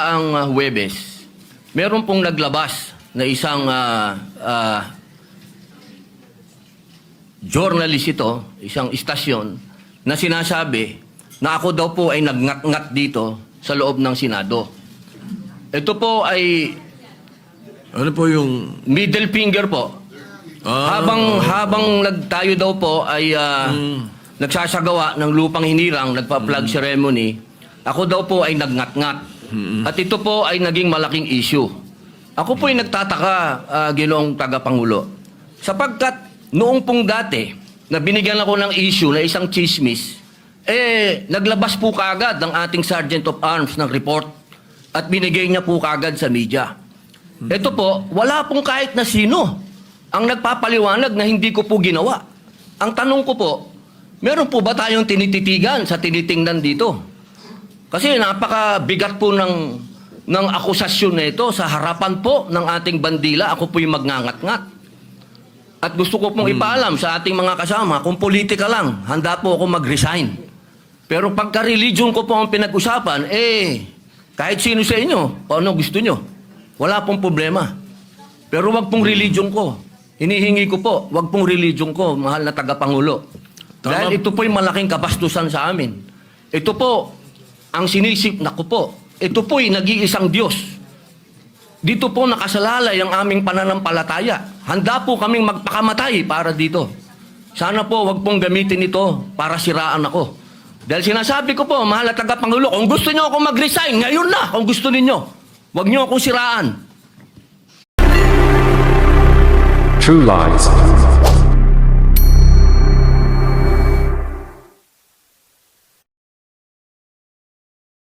Ang Huwebes, meron pong naglabas na isang journalist ito, isang istasyon, na sinasabi na ako daw po ay nagngat-ngat dito sa loob ng Senado. Ito po ay Ano po yung... middle finger po. Habang tayo daw po ay nagsasagawa ng lupang hinirang, nagpa-flag ceremony, ako daw po ay nagngat-ngat. At ito po ay naging malaking issue. Ako po ay nagtataka, Ginoong Tagapangulo. Sapagkat noong pong dati, na binigyan ako ng issue na isang chismis, naglabas po kaagad ng ating Sergeant of Arms ng report at binigay niya po kaagad sa media. Ito po, wala pong kahit na sino ang nagpapaliwanag na hindi ko po ginawa. Ang tanong ko po, meron po ba tayong tinititigan sa tinitingnan dito? Kasi napakabigat po ng akusasyon na ito sa harapan po ng ating bandila. Ako po yung magngangat-ngat. At gusto ko pong ipaalam sa ating mga kasama, kung politika lang, handa po ako mag-resign. Pero pagka-religion ko po ang pinag-usapan, kahit sino sa inyo, kung ano gusto nyo, wala pong problema. Pero wag pong religion ko. Hinihingi ko po, wag pong religion ko, mahal na tagapangulo. Dahil ito po yung malaking kabastusan sa amin. Ito po, ang sinisip na ko po, ito po'y nag-iisang Diyos. Dito po nakasalalay ang aming pananampalataya. Handa po kaming magpakamatay para dito. Sana po wag pong gamitin ito para siraan ako. Dahil sinasabi ko po, mahal na tagapangulo, kung gusto niyo ako mag-resign, ngayon na, kung gusto ninyo. Wag niyo akong siraan. True Lies.